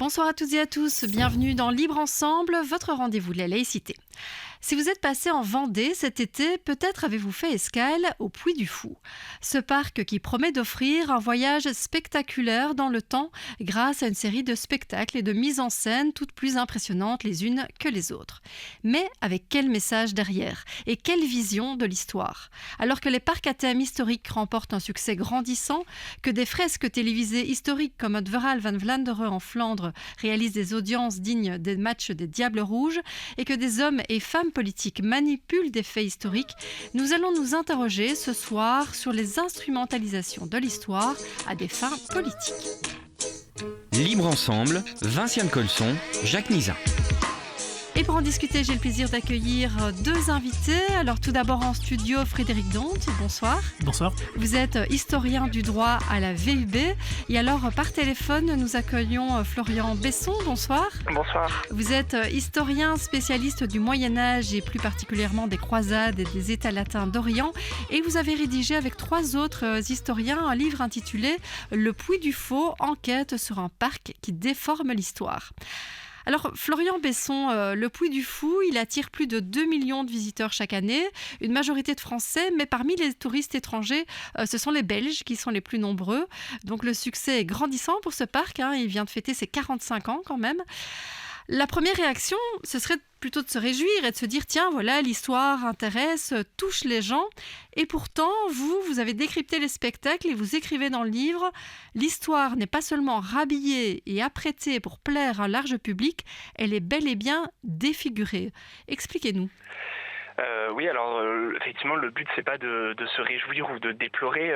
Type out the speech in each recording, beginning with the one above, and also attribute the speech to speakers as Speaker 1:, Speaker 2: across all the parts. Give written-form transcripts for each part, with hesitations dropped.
Speaker 1: Bonsoir à toutes et à tous, bienvenue dans Libre Ensemble, votre rendez-vous de la laïcité. Si vous êtes passé en Vendée cet été, peut-être avez-vous fait escale au Puy du Fou. Ce parc qui promet d'offrir un voyage spectaculaire dans le temps grâce à une série de spectacles et de mises en scène toutes plus impressionnantes les unes que les autres. Mais avec quel message derrière et quelle vision de l'histoire? Alors que les parcs à thème historique remportent un succès grandissant, que des fresques télévisées historiques comme het Verhaal van Vlaanderen en Flandre réalisent des audiences dignes des matchs des Diables Rouges et que des hommes et femmes politiques manipulent des faits historiques, nous allons nous interroger ce soir sur les instrumentalisations de l'histoire à des fins politiques.
Speaker 2: Libre Ensemble, Vinciane Colson, Jacques Nizan.
Speaker 1: Et pour en discuter, j'ai le plaisir d'accueillir deux invités. Alors tout d'abord en studio, Frédéric Donte, bonsoir.
Speaker 3: Bonsoir.
Speaker 1: Vous êtes historien du droit à la VUB. Et alors par téléphone, nous accueillons Florian Besson, bonsoir.
Speaker 4: Bonsoir.
Speaker 1: Vous êtes historien spécialiste du Moyen-Âge et plus particulièrement des croisades et des États latins d'Orient. Et vous avez rédigé avec trois autres historiens un livre intitulé « Le Puy du Fou, enquête sur un parc qui déforme l'histoire ». Alors, Florian Besson, le Puy du Fou, il attire plus de 2 millions de visiteurs chaque année, une majorité de Français, mais parmi les touristes étrangers, ce sont les Belges qui sont les plus nombreux. Donc le succès est grandissant pour ce parc, il vient de fêter ses 45 ans quand même. La première réaction, ce serait plutôt de se réjouir et de se dire « Tiens, voilà, l'histoire intéresse, touche les gens ». Et pourtant, vous avez décrypté les spectacles et vous écrivez dans le livre « L'histoire n'est pas seulement rhabillée et apprêtée pour plaire à un large public, elle est bel et bien défigurée ». Expliquez-nous.
Speaker 4: Oui, alors effectivement, le but c'est pas de se réjouir ou de déplorer.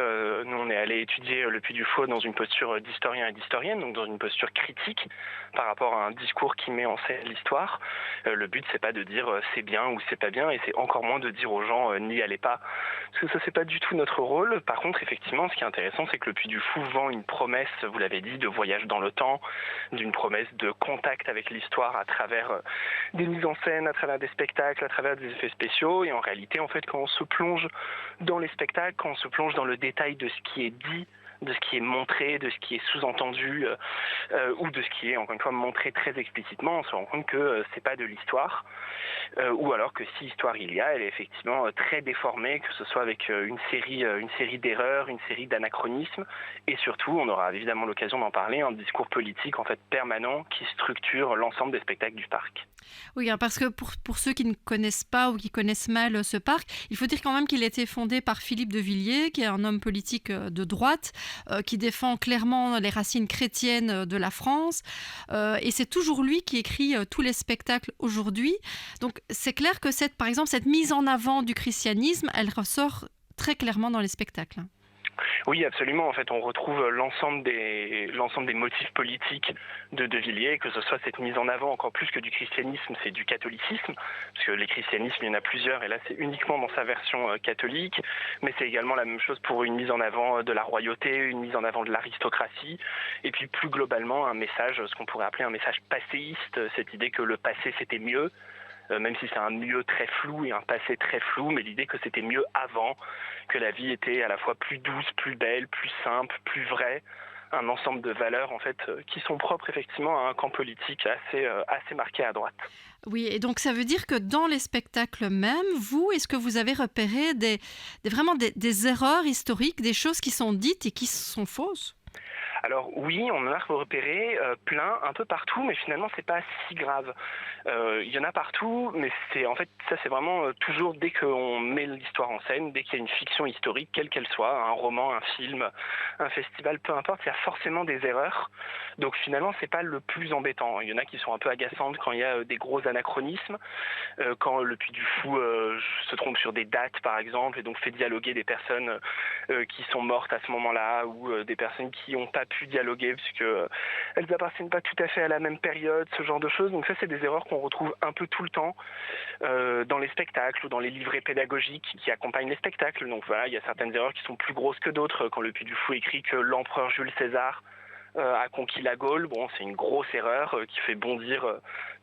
Speaker 4: Nous, on est allé étudier le Puy du Fou dans une posture d'historien et d'historienne, donc dans une posture critique par rapport à un discours qui met en scène l'histoire. Le but c'est pas de dire c'est bien ou c'est pas bien, et c'est encore moins de dire aux gens n'y allez pas, parce que ça c'est pas du tout notre rôle. Par contre, effectivement, ce qui est intéressant, c'est que le Puy du Fou vend une promesse, vous l'avez dit, de voyage dans le temps, d'une promesse de contact avec l'histoire à travers des mises en scène, à travers des spectacles, à travers des effets spéciaux. Et en réalité, en fait, quand on se plonge dans les spectacles, quand on se plonge dans le détail de ce qui est dit, de ce qui est montré, de ce qui est sous-entendu, ou de ce qui est, encore une fois, montré très explicitement, on se rend compte que c'est pas de l'histoire, ou alors que si histoire il y a, elle est effectivement très déformée, que ce soit avec une série d'erreurs, une série d'anachronismes, et surtout, on aura évidemment l'occasion d'en parler, un discours politique en fait permanent qui structure l'ensemble des spectacles du parc.
Speaker 1: Oui, parce que pour ceux qui ne connaissent pas ou qui connaissent mal ce parc, il faut dire quand même qu'il a été fondé par Philippe de Villiers, qui est un homme politique de droite, qui défend clairement les racines chrétiennes de la France. Et c'est toujours lui qui écrit tous les spectacles aujourd'hui. Donc c'est clair que par exemple, cette mise en avant du christianisme, elle ressort très clairement dans les spectacles.
Speaker 4: Oui, absolument. En fait, on retrouve l'ensemble des motifs politiques de Villiers, que ce soit cette mise en avant, encore plus que du christianisme, c'est du catholicisme, parce que les christianismes, il y en a plusieurs, et là, c'est uniquement dans sa version catholique, mais c'est également la même chose pour une mise en avant de la royauté, une mise en avant de l'aristocratie, et puis plus globalement, un message, ce qu'on pourrait appeler un message passéiste, cette idée que le passé, c'était mieux, même si c'est un mieux très flou et un passé très flou, mais l'idée que c'était mieux avant, que la vie était à la fois plus douce, plus belle, plus simple, plus vraie, un ensemble de valeurs en fait qui sont propres effectivement à un camp politique assez marqué à droite.
Speaker 1: Oui, et donc ça veut dire que dans les spectacles même, est-ce que vous avez repéré vraiment des erreurs historiques, des choses qui sont dites et qui sont fausses ?
Speaker 4: Alors oui, on en a repéré plein, un peu partout, mais finalement c'est pas si grave. Il y en a partout, mais c'est vraiment toujours dès qu'on met l'histoire en scène, dès qu'il y a une fiction historique, quelle qu'elle soit, un roman, un film, un festival, peu importe, il y a forcément des erreurs. Donc finalement c'est pas le plus embêtant. Il y en a qui sont un peu agaçantes quand il y a des gros anachronismes, quand le Puy du Fou se trompe sur des dates par exemple, et donc fait dialoguer des personnes qui sont mortes à ce moment-là, ou des personnes qui n'ont pas pu dialoguer parce que elles appartiennent pas tout à fait à la même période, ce genre de choses. Donc ça, c'est des erreurs qu'on retrouve un peu tout le temps dans les spectacles ou dans les livrets pédagogiques qui accompagnent les spectacles. Donc voilà, il y a certaines erreurs qui sont plus grosses que d'autres. Quand le Puy du Fou écrit que l'empereur Jules César a conquis la Gaule, c'est une grosse erreur qui fait bondir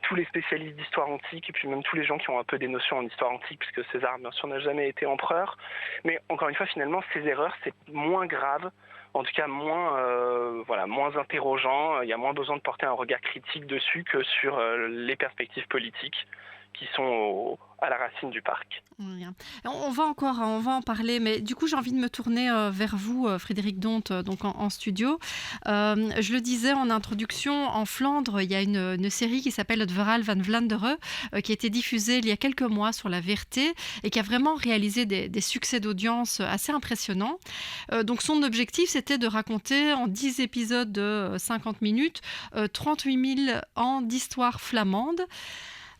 Speaker 4: tous les spécialistes d'histoire antique et puis même tous les gens qui ont un peu des notions en histoire antique, puisque César, bien sûr, n'a jamais été empereur. Mais encore une fois, finalement, ces erreurs, c'est moins grave en tout cas moins interrogeant. Il y a moins besoin de porter un regard critique dessus que sur les perspectives politiques qui sont à la racine du parc.
Speaker 1: On va en parler, mais du coup j'ai envie de me tourner vers vous, Frédéric Donte, donc en studio. Je le disais en introduction, en Flandre, il y a une série qui s'appelle Het Verhaal van Vlaanderen, qui a été diffusée il y a quelques mois sur la VRT et qui a vraiment réalisé des succès d'audience assez impressionnants. Donc son objectif, c'était de raconter en 10 épisodes de 50 minutes 38 000 ans d'histoire flamande.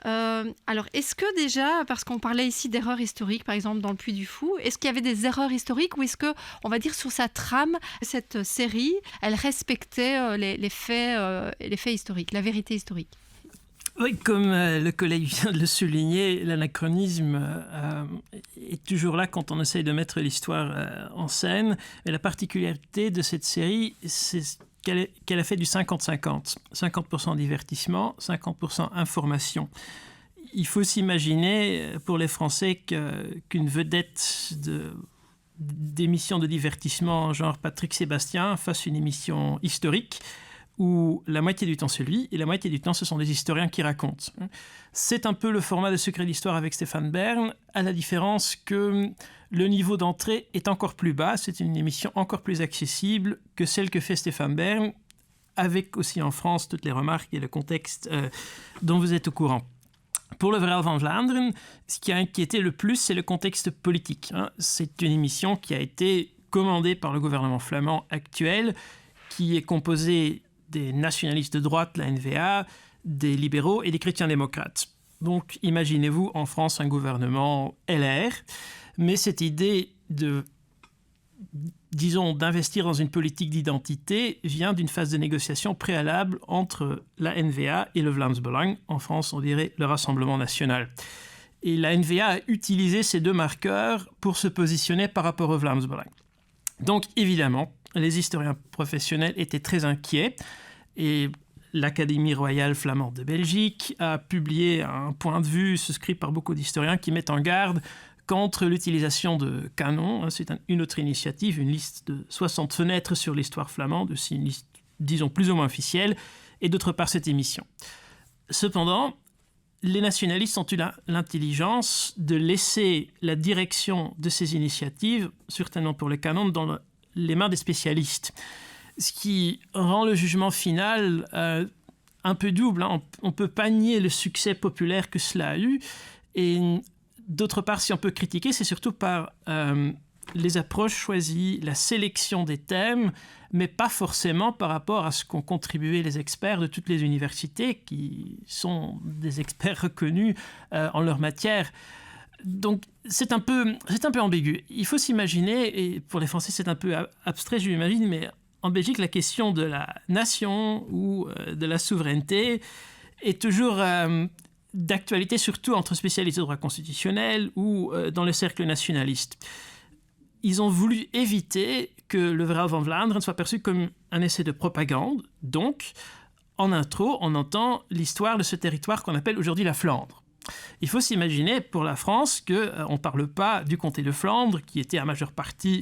Speaker 1: Alors, est-ce que déjà, parce qu'on parlait ici d'erreurs historiques, par exemple dans le Puy du Fou, est-ce qu'il y avait des erreurs historiques ou est-ce que, on va dire sur sa trame, cette série, elle respectait les faits historiques, la vérité historique?
Speaker 3: Oui, comme le collègue vient de le souligner, l'anachronisme est toujours là quand on essaye de mettre l'histoire en scène. Mais la particularité de cette série, c'est qu'elle a fait du 50-50. 50% divertissement, 50% information. Il faut s'imaginer, pour les Français, qu'une vedette d'émission de divertissement genre Patrick Sébastien fasse une émission historique où la moitié du temps c'est lui et la moitié du temps ce sont des historiens qui racontent. C'est un peu le format de Secret d'Histoire avec Stéphane Bern, à la différence que le niveau d'entrée est encore plus bas. C'est une émission encore plus accessible que celle que fait Stéphane Bern, avec aussi en France toutes les remarques et le contexte dont vous êtes au courant. Pour le Verhaal van Vlaanderen, ce qui a inquiété le plus, c'est le contexte politique. C'est une émission qui a été commandée par le gouvernement flamand actuel, qui est composé des nationalistes de droite, la NVA, des libéraux et des chrétiens-démocrates. Donc, imaginez-vous en France un gouvernement LR, mais cette idée d'investir dans une politique d'identité vient d'une phase de négociation préalable entre la NVA et le Vlaams Belang. En France, on dirait le Rassemblement national. Et la NVA a utilisé ces deux marqueurs pour se positionner par rapport au Vlaams Belang. Donc, évidemment, les historiens professionnels étaient très inquiets et l'Académie royale flamande de Belgique a publié un point de vue souscrit par beaucoup d'historiens qui met en garde contre l'utilisation de canons. C'est une autre initiative, une liste de 60 fenêtres sur l'histoire flamande, aussi une liste, disons, plus ou moins officielle, et d'autre part cette émission. Cependant, les nationalistes ont eu l'intelligence de laisser la direction de ces initiatives, certainement pour les canons, dans les mains des spécialistes. Ce qui rend le jugement final un peu double. On ne peut pas nier le succès populaire que cela a eu. Et d'autre part, si on peut critiquer, c'est surtout par les approches choisies, la sélection des thèmes, mais pas forcément par rapport à ce qu'ont contribué les experts de toutes les universités, qui sont des experts reconnus en leur matière. Donc, c'est un peu ambigu. Il faut s'imaginer, et pour les Français, c'est un peu abstrait, je l'imagine, mais en Belgique, la question de la nation ou de la souveraineté est toujours d'actualité, surtout entre spécialistes de droit constitutionnel ou dans le cercle nationaliste. Ils ont voulu éviter que le Verhaal van Vlaanderen soit perçu comme un essai de propagande. Donc, en intro, on entend l'histoire de ce territoire qu'on appelle aujourd'hui la Flandre. Il faut s'imaginer pour la France qu'on ne parle pas du comté de Flandre, qui était à majeure partie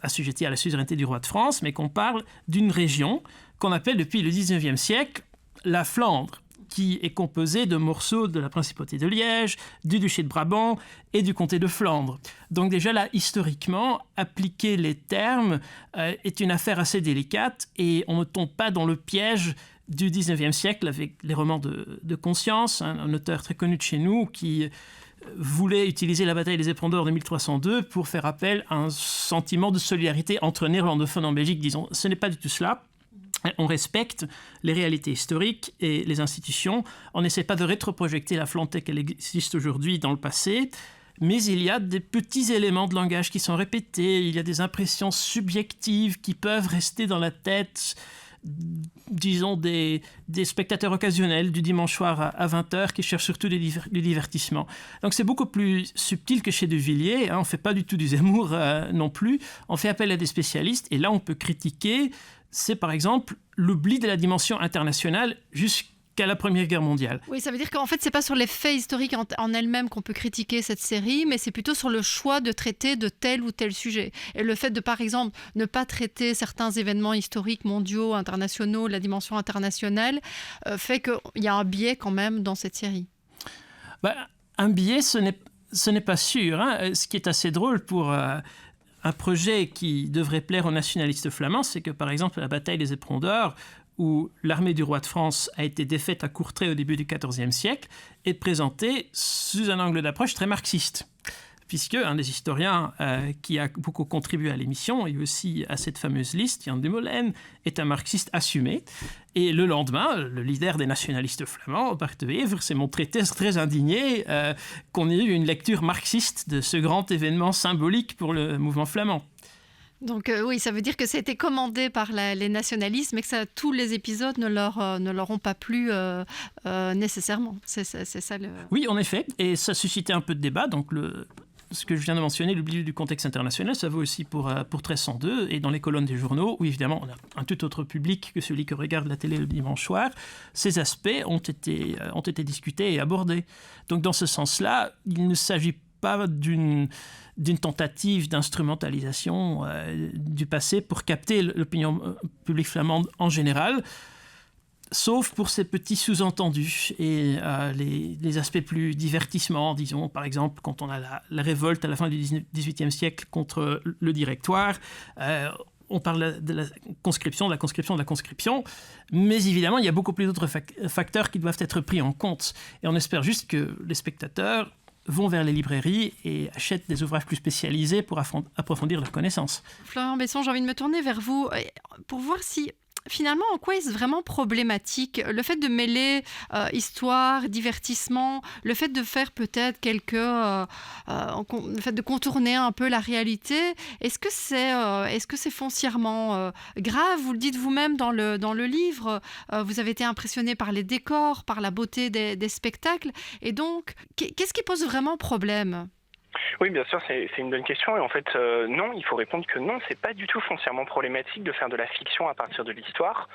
Speaker 3: assujetti à la suzeraineté du roi de France, mais qu'on parle d'une région qu'on appelle depuis le 19e siècle la Flandre, qui est composée de morceaux de la principauté de Liège, du duché de Brabant et du comté de Flandre. Donc déjà là, historiquement, appliquer les termes est une affaire assez délicate et on ne tombe pas dans le piège du 19e siècle avec les romans de Conscience, un auteur très connu de chez nous qui voulait utiliser la bataille des Éperons d'Or de 1302 pour faire appel à un sentiment de solidarité entre néerlandophones en Belgique. Disons, ce n'est pas du tout cela. On respecte les réalités historiques et les institutions. On n'essaie pas de rétroprojecter la Flandre telle qu'elle existe aujourd'hui dans le passé, mais il y a des petits éléments de langage qui sont répétés, il y a des impressions subjectives qui peuvent rester dans la tête, disons, des spectateurs occasionnels du dimanche soir à 20h qui cherchent surtout du divertissement. Donc c'est beaucoup plus subtil que chez De Villiers, on ne fait pas du tout du Zemmour non plus, on fait appel à des spécialistes et là on peut critiquer, c'est par exemple l'oubli de la dimension internationale qu'à la Première Guerre mondiale.
Speaker 1: Oui, ça veut dire qu'en fait, c'est pas sur les faits historiques en elles-mêmes qu'on peut critiquer cette série, mais c'est plutôt sur le choix de traiter de tel ou tel sujet. Et le fait de, par exemple, ne pas traiter certains événements historiques mondiaux, internationaux, la dimension internationale, fait qu'il y a un biais quand même dans cette série.
Speaker 3: Un biais, ce n'est pas sûr. Hein. Ce qui est assez drôle pour un projet qui devrait plaire aux nationalistes flamands, c'est que, par exemple, la bataille des Éperons d'Or, où l'armée du roi de France a été défaite à Courtrai au début du XIVe siècle, est présentée sous un angle d'approche très marxiste. Puisque un des historiens qui a beaucoup contribué à l'émission et aussi à cette fameuse liste, Jan Dumoulin, est un marxiste assumé. Et le lendemain, le leader des nationalistes flamands, Bart de Wever, s'est montré très indigné qu'on ait eu une lecture marxiste de ce grand événement symbolique pour le mouvement flamand.
Speaker 1: Donc oui, ça veut dire que ça a été commandé par les nationalistes, mais que tous les épisodes ne leur ont pas plu nécessairement. C'est ça le...
Speaker 3: Oui, en effet, et ça suscitait un peu de débat. Donc ce que je viens de mentionner, l'oubli du contexte international, ça vaut aussi pour 1302 et dans les colonnes des journaux, où évidemment on a un tout autre public que celui qui regarde la télé le dimanche soir. Ces aspects ont été discutés et abordés. Donc dans ce sens-là, il ne s'agit pas d'une tentative d'instrumentalisation du passé pour capter l'opinion publique flamande en général, sauf pour ces petits sous-entendus et les aspects plus divertissement, disons, par exemple, quand on a la révolte à la fin du XVIIIe siècle contre le Directoire, on parle de la conscription, mais évidemment, il y a beaucoup plus d'autres facteurs qui doivent être pris en compte. Et on espère juste que les spectateurs vont vers les librairies et achètent des ouvrages plus spécialisés pour approfondir leurs connaissances.
Speaker 1: Florian Besson, j'ai envie de me tourner vers vous pour voir si, finalement, en quoi est-ce vraiment problématique le fait de mêler histoire, divertissement, le fait de faire peut-être le fait de contourner un peu la réalité. Est-ce que c'est foncièrement grave? Vous le dites vous-même dans le livre. Vous avez été impressionné par les décors, par la beauté des spectacles. Et donc, qu'est-ce qui pose vraiment problème?
Speaker 4: Oui, bien sûr, c'est une bonne question. Et en fait, non, il faut répondre que non, c'est pas du tout foncièrement problématique de faire de la fiction à partir de l'histoire.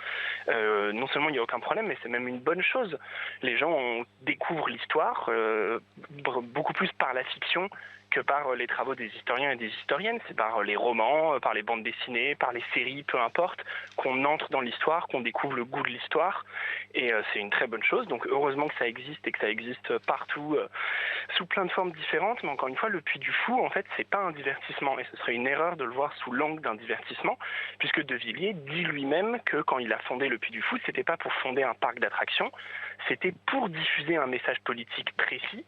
Speaker 4: Non seulement il n'y a aucun problème, mais c'est même une bonne chose. Les gens découvrent l'histoire beaucoup plus par la fiction que par les travaux des historiens et des historiennes. C'est par les romans, par les bandes dessinées, par les séries, peu importe, qu'on entre dans l'histoire, qu'on découvre le goût de l'histoire. Et c'est une très bonne chose. Donc heureusement que ça existe et que ça existe partout, sous plein de formes différentes. Mais encore une fois, le Puy du Fou, en fait, c'est pas un divertissement. Et ce serait une erreur de le voir sous l'angle d'un divertissement, puisque De Villiers dit lui-même que quand il a fondé le Puy du Fou, c'était pas pour fonder un parc d'attractions, c'était pour diffuser un message politique précis,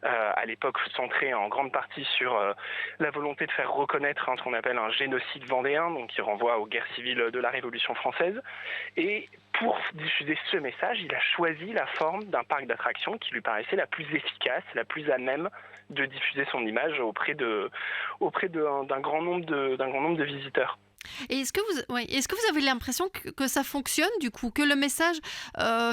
Speaker 4: à l'époque centré en grande partie sur la volonté de faire reconnaître ce qu'on appelle un génocide vendéen, donc qui renvoie aux guerres civiles de la Révolution française. Et pour diffuser ce message, il a choisi la forme d'un parc d'attractions qui lui paraissait la plus efficace, la plus à même de diffuser son image auprès d'un grand nombre de visiteurs.
Speaker 1: Et est-ce que vous avez l'impression que ça fonctionne du coup, que le message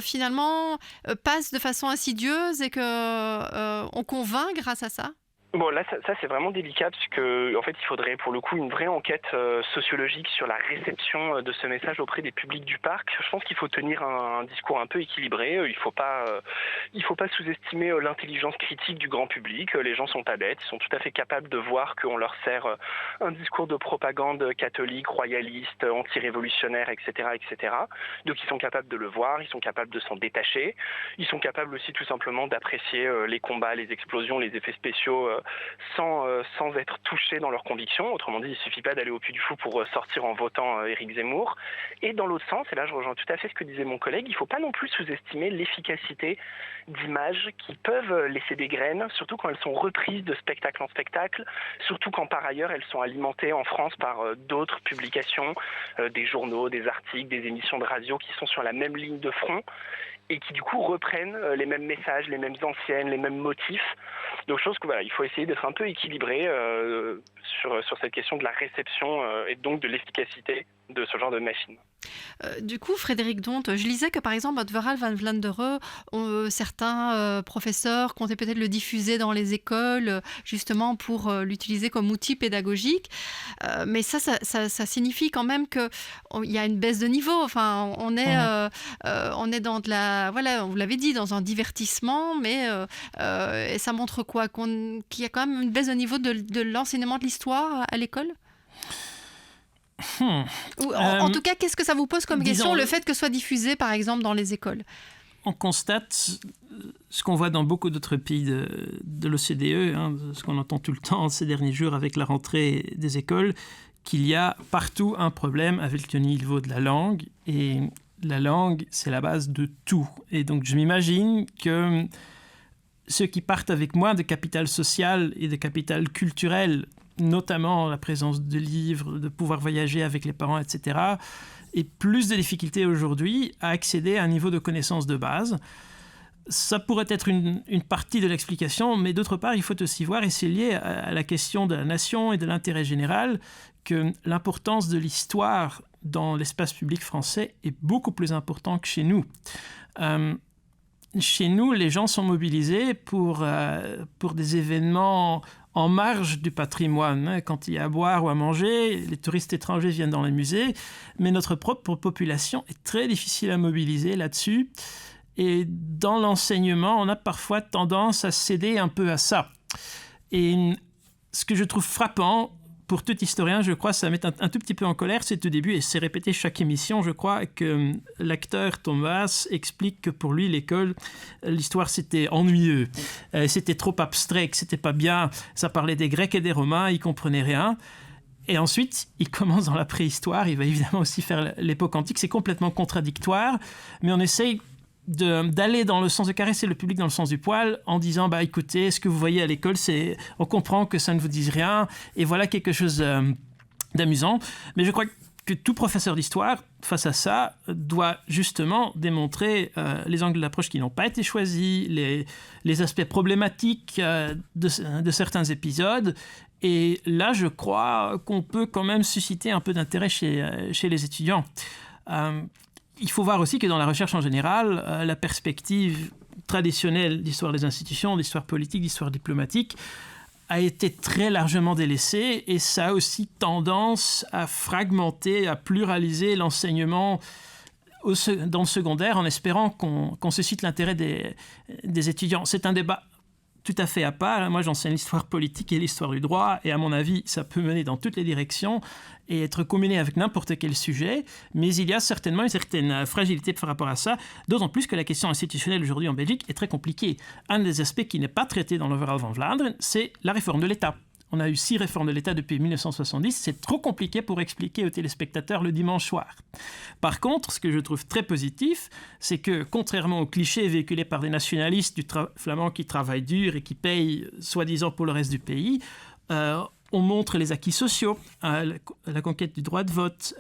Speaker 1: finalement passe de façon insidieuse et qu'on convainc grâce à ça?
Speaker 4: Bon, là, ça c'est vraiment délicat parce que, en fait, il faudrait pour le coup une vraie enquête sociologique sur la réception de ce message auprès des publics du parc. Je pense qu'il faut tenir un discours un peu équilibré. Il faut pas sous-estimer l'intelligence critique du grand public. Les gens sont pas bêtes. Ils sont tout à fait capables de voir qu'on leur sert un discours de propagande catholique, royaliste, anti-révolutionnaire, etc., etc. Donc, ils sont capables de le voir. Ils sont capables de s'en détacher. Ils sont capables aussi tout simplement d'apprécier les combats, les explosions, les effets spéciaux sans être touchés dans leurs convictions. Autrement dit, il ne suffit pas d'aller au Puy du Fou pour sortir en votant Éric Zemmour. Et dans l'autre sens, et là je rejoins tout à fait ce que disait mon collègue, il ne faut pas non plus sous-estimer l'efficacité d'images qui peuvent laisser des graines, surtout quand elles sont reprises de spectacle en spectacle, surtout quand par ailleurs elles sont alimentées en France par d'autres publications, des journaux, des articles, des émissions de radio qui sont sur la même ligne de front et qui du coup reprennent les mêmes messages, les mêmes antiennes, les mêmes motifs. Donc je pense que voilà, il faut essayer d'être un peu équilibré sur cette question de la réception et donc de l'efficacité de ce genre de machine.
Speaker 1: Du coup, Frédéric Donte, je lisais que par exemple, à Verhaal van Vlaanderen, certains professeurs comptaient peut-être le diffuser dans les écoles, justement pour l'utiliser comme outil pédagogique. Mais ça signifie quand même qu'il y a une baisse de niveau. Enfin, on est dans de la... Voilà, vous l'avez dit, dans un divertissement, mais et ça montre quoi? Qu'il y a quand même une baisse de niveau de l'enseignement de l'histoire à l'école? En tout cas, qu'est-ce que ça vous pose comme question, le fait que ce soit diffusé, par exemple, dans les écoles?
Speaker 3: On constate ce qu'on voit dans beaucoup d'autres pays de l'OCDE, ce qu'on entend tout le temps ces derniers jours avec la rentrée des écoles, qu'il y a partout un problème avec le niveau de la langue. Et la langue, c'est la base de tout. Et donc, je m'imagine que ceux qui partent avec moins de capital social et de capital culturel, notamment la présence de livres, de pouvoir voyager avec les parents, etc., et plus de difficultés aujourd'hui à accéder à un niveau de connaissance de base. Ça pourrait être une partie de l'explication, mais d'autre part, il faut aussi voir, et c'est lié à la question de la nation et de l'intérêt général, que l'importance de l'histoire dans l'espace public français est beaucoup plus importante que chez nous. Chez nous, les gens sont mobilisés pour des événements en marge du patrimoine. Quand il y a à boire ou à manger, les touristes étrangers viennent dans les musées, mais notre propre population est très difficile à mobiliser là-dessus. Et dans l'enseignement, on a parfois tendance à céder un peu à ça. Et ce que je trouve frappant, pour tout historien, je crois, ça met un tout petit peu en colère, c'est au début, et c'est répété chaque émission, je crois, que l'acteur Thomas explique que pour lui, l'école, l'histoire, c'était ennuyeux. C'était trop abstrait, que c'était pas bien. Ça parlait des Grecs et des Romains, il comprenait rien. Et ensuite, il commence dans la préhistoire, il va évidemment aussi faire l'époque antique. C'est complètement contradictoire, mais on essaye d'aller dans le sens de caresser le public dans le sens du poil en disant écoutez, ce que vous voyez à l'école, on comprend que ça ne vous dise rien et voilà quelque chose d'amusant. Mais je crois que tout professeur d'histoire, face à ça, doit justement démontrer les angles d'approche qui n'ont pas été choisis, les aspects problématiques de certains épisodes. Et là, je crois qu'on peut quand même susciter un peu d'intérêt chez les étudiants. Il faut voir aussi que dans la recherche en général, la perspective traditionnelle d'histoire des institutions, d'histoire politique, d'histoire diplomatique, a été très largement délaissée et ça a aussi tendance à fragmenter, à pluraliser l'enseignement dans le secondaire en espérant qu'on suscite l'intérêt des étudiants. C'est un débat tout à fait à part. Moi, j'enseigne l'histoire politique et l'histoire du droit et à mon avis, ça peut mener dans toutes les directions et être combiné avec n'importe quel sujet, mais il y a certainement une certaine fragilité par rapport à ça, d'autant plus que la question institutionnelle aujourd'hui en Belgique est très compliquée. Un des aspects qui n'est pas traité dans le Verhaal van Vlaanderen, c'est la réforme de l'État. On a eu 6 réformes de l'État depuis 1970. C'est trop compliqué pour expliquer aux téléspectateurs le dimanche soir. Par contre, ce que je trouve très positif, c'est que, contrairement aux clichés véhiculés par des nationalistes flamands qui travaillent dur et qui payent soi-disant pour le reste du pays, on montre les acquis sociaux, la conquête du droit de vote,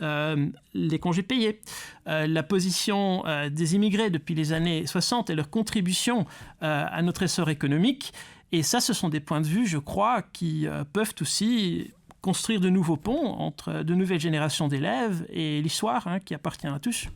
Speaker 3: les congés payés, la position des immigrés depuis les années 60 et leur contribution à notre essor économique. Et ça, ce sont des points de vue, je crois, qui peuvent aussi construire de nouveaux ponts entre de nouvelles générations d'élèves et l'histoire qui appartient à tous.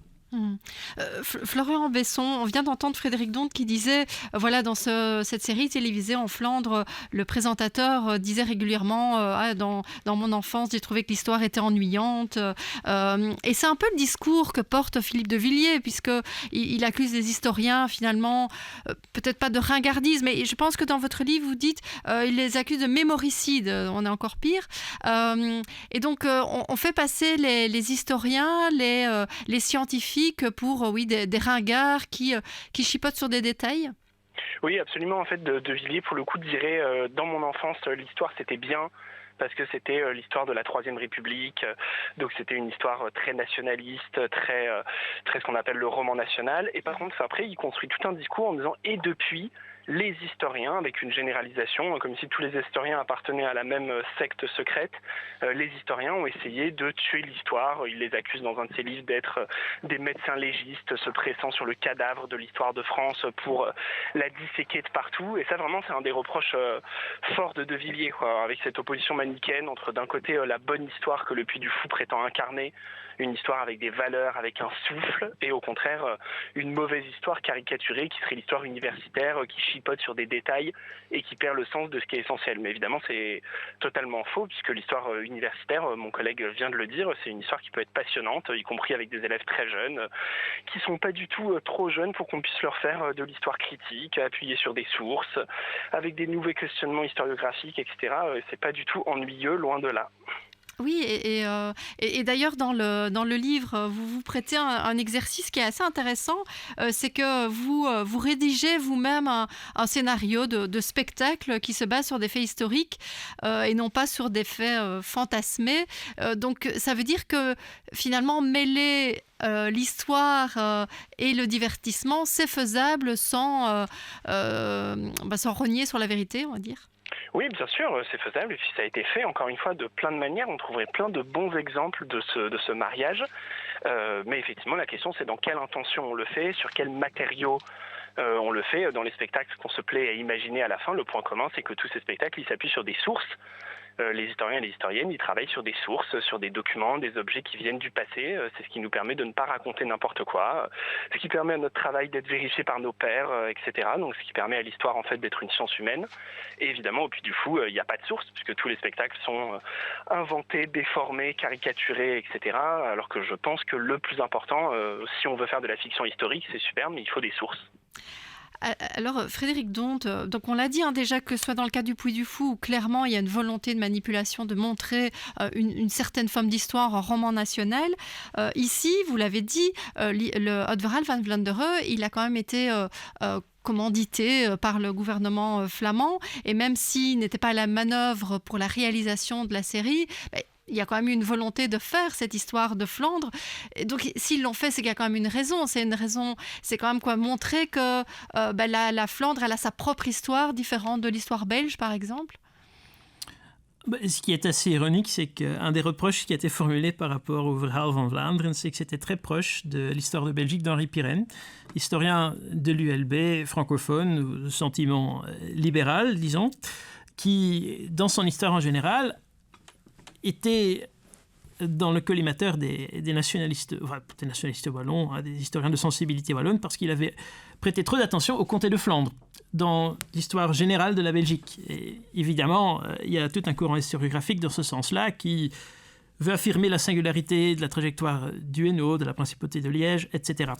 Speaker 1: Florian Besson, on vient d'entendre Frédéric Donte qui disait, voilà, dans cette série télévisée en Flandre, le présentateur disait régulièrement dans mon enfance, j'ai trouvé que l'histoire était ennuyante. Et c'est un peu le discours que porte Philippe de Villiers, puisqu'il accuse les historiens, finalement, peut-être pas de ringardisme, mais je pense que dans votre livre, vous dites, il les accuse de mémoricide, on est encore pire. Et donc, on fait passer les historiens, les scientifiques, pour des ringards qui chipotent sur des détails?
Speaker 4: Oui, absolument. En fait, de Villiers, pour le coup, dirait dans mon enfance, l'histoire, c'était bien parce que c'était l'histoire de la Troisième République. Donc, c'était une histoire très nationaliste, très ce qu'on appelle le roman national. Et par contre, après, il construit tout un discours en disant « Et depuis, les historiens, avec une généralisation, comme si tous les historiens appartenaient à la même secte secrète. Les historiens ont essayé de tuer l'histoire. Ils les accusent dans un de ses livres d'être des médecins légistes se pressant sur le cadavre de l'histoire de France pour la disséquer de partout. Et ça, vraiment, c'est un des reproches forts de Villiers, quoi, avec cette opposition manichéenne entre, d'un côté, la bonne histoire que le Puy du Fou prétend incarner, une histoire avec des valeurs, avec un souffle, et au contraire, une mauvaise histoire caricaturée qui serait l'histoire universitaire, qui chipote sur des détails et qui perd le sens de ce qui est essentiel. Mais évidemment, c'est totalement faux, puisque l'histoire universitaire, mon collègue vient de le dire, c'est une histoire qui peut être passionnante, y compris avec des élèves très jeunes, qui sont pas du tout trop jeunes pour qu'on puisse leur faire de l'histoire critique, appuyée sur des sources, avec des nouveaux questionnements historiographiques, etc. C'est pas du tout ennuyeux, loin de là.
Speaker 1: Oui, et d'ailleurs, dans le livre, vous vous prêtez un exercice qui est assez intéressant. C'est que vous rédigez vous-même un scénario de spectacle qui se base sur des faits historiques et non pas sur des faits fantasmés. Donc, ça veut dire que finalement, mêler l'histoire et le divertissement, c'est faisable sans rogner sur la vérité, on va dire.
Speaker 4: Oui, bien sûr, c'est faisable, et puis ça a été fait, encore une fois, de plein de manières. On trouverait plein de bons exemples de ce mariage. Mais effectivement, la question, c'est dans quelle intention on le fait, sur quels matériaux on le fait. Dans les spectacles qu'on se plaît à imaginer à la fin, le point commun, c'est que tous ces spectacles, ils s'appuient sur des sources. Les historiens et les historiennes, ils travaillent sur des sources, sur des documents, des objets qui viennent du passé. C'est ce qui nous permet de ne pas raconter n'importe quoi, ce qui permet à notre travail d'être vérifié par nos pairs, etc. Donc ce qui permet à l'histoire en fait d'être une science humaine. Et évidemment, au Puy du Fou, il n'y a pas de source, puisque tous les spectacles sont inventés, déformés, caricaturés, etc. Alors que je pense que le plus important, si on veut faire de la fiction historique, c'est super, mais il faut des sources.
Speaker 1: Alors, Frédéric Donte, donc on l'a dit déjà, que ce soit dans le cas du Puy du Fou, où clairement il y a une volonté de manipulation, de montrer une certaine forme d'histoire en roman national. Ici, vous l'avez dit, le Adverhaal van Vlaanderen, il a quand même été commandité par le gouvernement flamand, et même s'il n'était pas à la manœuvre pour la réalisation de la série, il y a quand même eu une volonté de faire cette histoire de Flandre. Et donc, s'ils l'ont fait, c'est qu'il y a quand même une raison. C'est quand même montrer que la Flandre, elle a sa propre histoire, différente de l'histoire belge, par exemple.
Speaker 3: Ce qui est assez ironique, c'est qu'un des reproches qui a été formulé par rapport au Verhaal van Vlaanderen, c'est que c'était très proche de l'histoire de Belgique d'Henri Pirenne, historien de l'ULB francophone, sentiment libéral, disons, qui, dans son histoire en général, était dans le collimateur des nationalistes wallons, des historiens de sensibilité wallonne, parce qu'il avait prêté trop d'attention au comté de Flandre dans l'histoire générale de la Belgique. Et évidemment, il y a tout un courant historiographique dans ce sens-là qui veut affirmer la singularité de la trajectoire du Hainaut, de la principauté de Liège, etc.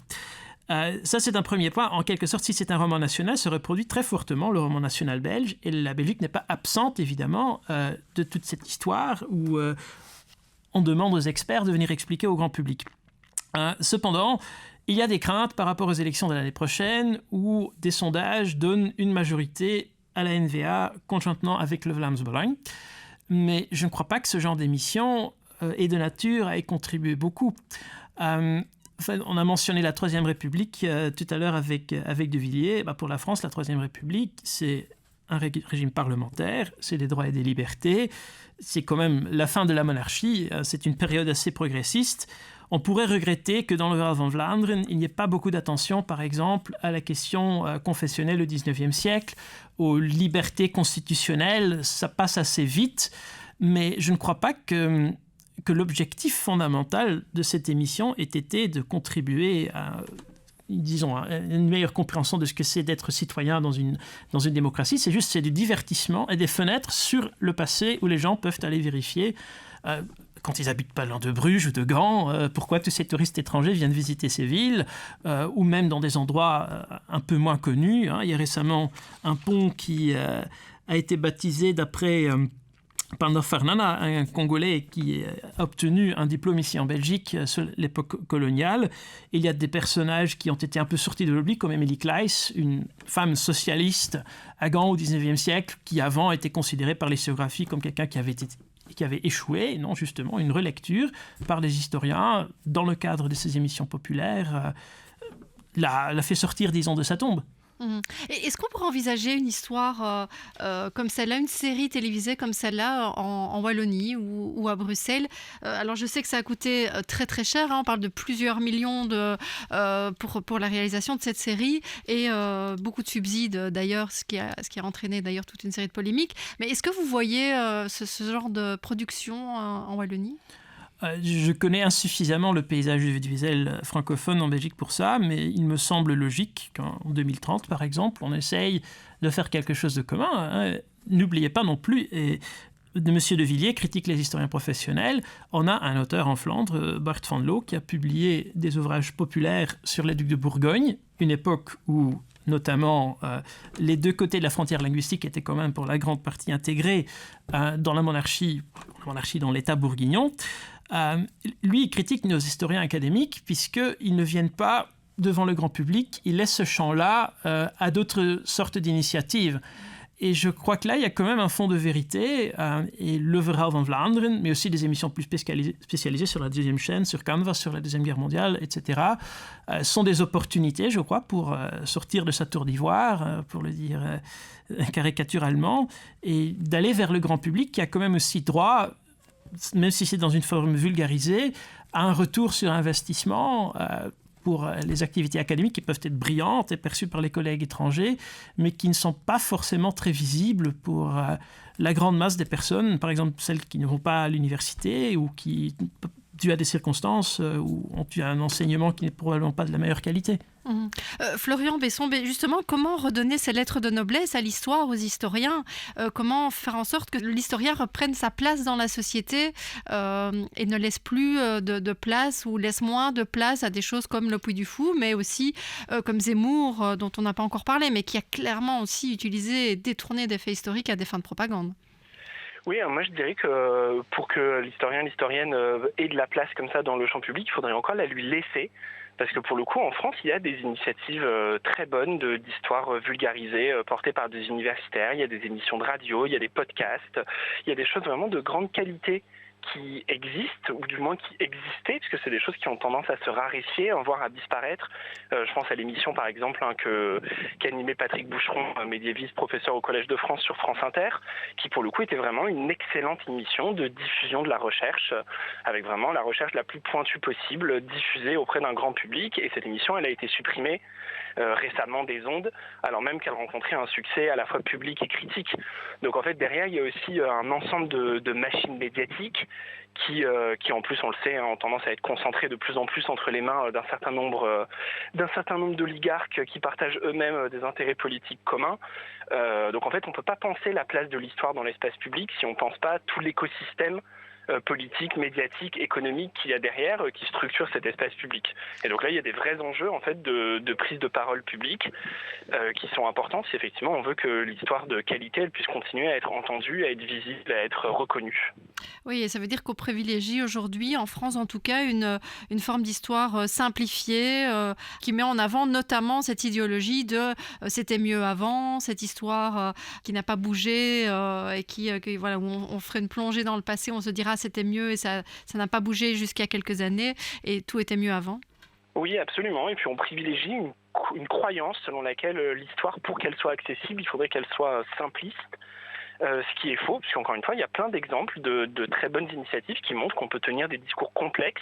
Speaker 3: Ça, c'est un premier point. En quelque sorte, si c'est un roman national, se reproduit très fortement le roman national belge, et la Belgique n'est pas absente, évidemment, de toute cette histoire où on demande aux experts de venir expliquer au grand public. Cependant, il y a des craintes par rapport aux élections de l'année prochaine, où des sondages donnent une majorité à la NVA conjointement avec le Vlaams Belang. Mais je ne crois pas que ce genre d'émission est de nature à y contribuer beaucoup. On a mentionné la Troisième République tout à l'heure avec De Villiers. Pour la France, la Troisième République, c'est un régime parlementaire, c'est des droits et des libertés, c'est quand même la fin de la monarchie, c'est une période assez progressiste. On pourrait regretter que dans le Verhaal van Vlaanderen, il n'y ait pas beaucoup d'attention, par exemple, à la question confessionnelle au XIXe siècle, aux libertés constitutionnelles, ça passe assez vite, mais je ne crois pas que l'objectif fondamental de cette émission ait été de contribuer à, disons, une meilleure compréhension de ce que c'est d'être citoyen dans une démocratie. C'est du divertissement et des fenêtres sur le passé où les gens peuvent aller vérifier, quand ils habitent pas loin de Bruges ou de Gand, pourquoi tous ces touristes étrangers viennent visiter ces villes, ou même dans des endroits un peu moins connus. Il y a récemment un pont qui a été baptisé d'après Pandor Fernanda, un Congolais qui a obtenu un diplôme ici en Belgique sur l'époque coloniale. Il y a des personnages qui ont été un peu sortis de l'oubli, comme Émilie Claes, une femme socialiste à Gand au XIXe siècle, qui avant était considérée par l'historiographie comme quelqu'un qui avait échoué. Non, justement, une relecture par les historiens, dans le cadre de ces émissions populaires, l'a fait sortir, disons, de sa tombe.
Speaker 1: Et est-ce qu'on pourrait envisager une histoire comme celle-là, une série télévisée comme celle-là en Wallonie ou à Bruxelles? Alors je sais que ça a coûté très très cher, hein, on parle de plusieurs millions pour la réalisation de cette série et beaucoup de subsides d'ailleurs, ce qui a entraîné d'ailleurs toute une série de polémiques. Mais est-ce que vous voyez ce genre de production en Wallonie?
Speaker 3: Je connais insuffisamment le paysage audiovisuel francophone en Belgique pour ça, mais il me semble logique qu'en 2030, par exemple, on essaye de faire quelque chose de commun. Hein. N'oubliez pas non plus, et M. de Villiers critique les historiens professionnels. On a un auteur en Flandre, Bart van Loo, qui a publié des ouvrages populaires sur les ducs de Bourgogne, une époque où notamment les deux côtés de la frontière linguistique étaient quand même pour la grande partie intégrés dans la monarchie dans l'État bourguignon. Lui, il critique nos historiens académiques puisqu'ils ne viennent pas devant le grand public, ils laissent ce champ-là à d'autres sortes d'initiatives. Et je crois que là, il y a quand même un fond de vérité. Et Le Verhaal van Vlaanderen, mais aussi des émissions plus spécialisées sur la deuxième chaîne, sur Canvas, sur la Deuxième Guerre mondiale, etc., sont des opportunités, je crois, pour sortir de sa tour d'ivoire, pour le dire caricaturalement, et d'aller vers le grand public qui a quand même aussi droit, même si c'est dans une forme vulgarisée, à un retour sur investissement pour les activités académiques qui peuvent être brillantes et perçues par les collègues étrangers, mais qui ne sont pas forcément très visibles pour la grande masse des personnes, par exemple celles qui ne vont pas à l'université ou qui, dû à des circonstances, ou ont eu un enseignement qui n'est probablement pas de la meilleure qualité.
Speaker 1: Florian Besson, justement, comment redonner ces lettres de noblesse à l'histoire, aux historiens? Comment faire en sorte que l'historien reprenne sa place dans la société et ne laisse plus de place ou laisse moins de place à des choses comme le Puy du Fou, mais aussi comme Zemmour, dont on n'a pas encore parlé, mais qui a clairement aussi utilisé et détourné des faits historiques à des fins de propagande?
Speaker 4: Oui, moi je dirais que pour que l'historienne ait de la place comme ça dans le champ public, il faudrait encore la lui laisser. Parce que pour le coup, en France, il y a des initiatives très bonnes d'histoire vulgarisée portées par des universitaires. Il y a des émissions de radio, il y a des podcasts, il y a des choses vraiment de grande qualité qui existent, ou du moins qui existaient, puisque c'est des choses qui ont tendance à se raréfier, voire à disparaître. Je pense à l'émission, par exemple, qu'animait Patrick Boucheron, médiéviste, professeur au Collège de France sur France Inter, qui pour le coup était vraiment une excellente émission de diffusion de la recherche, avec vraiment la recherche la plus pointue possible, diffusée auprès d'un grand public. Et cette émission, elle a été supprimée récemment des ondes, alors même qu'elle rencontrait un succès à la fois public et critique. Donc en fait, derrière, il y a aussi un ensemble de machines médiatiques qui en plus, on le sait, ont tendance à être concentrées de plus en plus entre les mains d'un certain nombre d'oligarques qui partagent eux-mêmes des intérêts politiques communs. Donc en fait, on ne peut pas penser la place de l'histoire dans l'espace public si on ne pense pas tout l'écosystème politique, médiatique, économique qu'il y a derrière, qui structure cet espace public. Et donc là, il y a des vrais enjeux en fait de prise de parole publique qui sont importants si effectivement on veut que l'histoire de qualité elle puisse continuer à être entendue, à être visible, à être reconnue.
Speaker 1: Oui, et ça veut dire qu'on privilégie aujourd'hui, en France en tout cas, une forme d'histoire simplifiée qui met en avant notamment cette idéologie de c'était mieux avant, cette histoire qui n'a pas bougé et voilà, où on ferait une plongée dans le passé, on se dira c'était mieux et ça n'a pas bougé jusqu'à quelques années et tout était mieux avant.
Speaker 4: Oui, absolument. Et puis on privilégie une croyance selon laquelle l'histoire, pour qu'elle soit accessible, il faudrait qu'elle soit simpliste. Ce qui est faux, puisqu'encore une fois, il y a plein d'exemples de très bonnes initiatives qui montrent qu'on peut tenir des discours complexes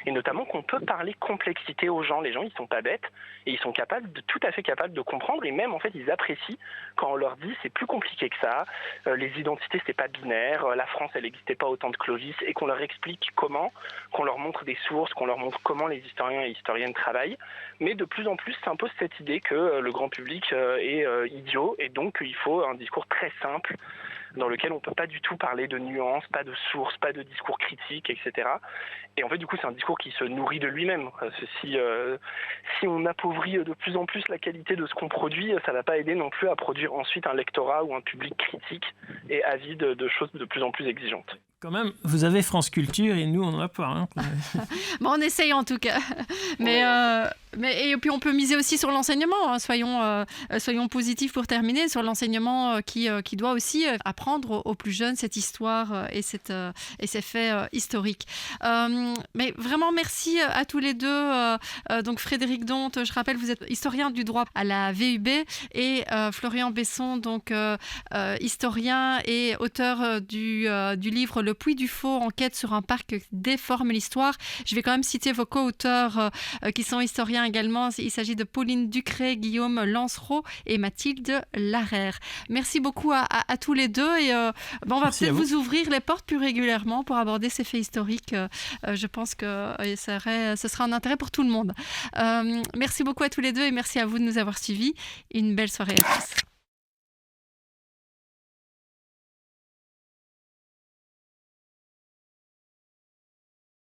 Speaker 4: et notamment qu'on peut parler complexité aux gens. Les gens, ils sont pas bêtes et ils sont tout à fait capables de comprendre et même, en fait, ils apprécient quand on leur dit c'est plus compliqué que ça, les identités, c'est pas binaire, la France, elle n'existait pas au temps de Clovis et qu'on leur explique comment, qu'on leur montre des sources, qu'on leur montre comment les historiens et historiennes travaillent. Mais de plus en plus s'impose cette idée que le grand public est idiot et donc il faut un discours très simple dans lequel on ne peut pas du tout parler de nuances, pas de sources, pas de discours critiques, etc. Et en fait, du coup, c'est un discours qui se nourrit de lui-même. Si on appauvrit de plus en plus la qualité de ce qu'on produit, ça ne va pas aider non plus à produire ensuite un lectorat ou un public critique et avide de choses de plus en plus exigeantes.
Speaker 3: Quand même, vous avez France Culture et nous, on n'en a pas. Hein.
Speaker 1: Bon, on essaye en tout cas. Mais Et puis on peut miser aussi sur l'enseignement, hein. Soyons positifs pour terminer, sur l'enseignement qui doit aussi apprendre aux plus jeunes cette histoire et ces faits historiques. Mais vraiment merci à tous les deux. Donc Frédéric Donte, je rappelle, vous êtes historien du droit à la VUB, et Florian Besson, donc historien et auteur du livre Le Puy du Faux, enquête sur un parc qui déforme l'histoire. Je vais quand même citer vos co-auteurs qui sont historiens également. Il s'agit de Pauline Ducret, Guillaume Lancereau et Mathilde Larère. Merci beaucoup à tous les deux, et on va peut-être vous ouvrir les portes plus régulièrement pour aborder ces faits historiques. Je pense que ce sera un intérêt pour tout le monde. Merci beaucoup à tous les deux, et merci à vous de nous avoir suivis. Une belle soirée à tous.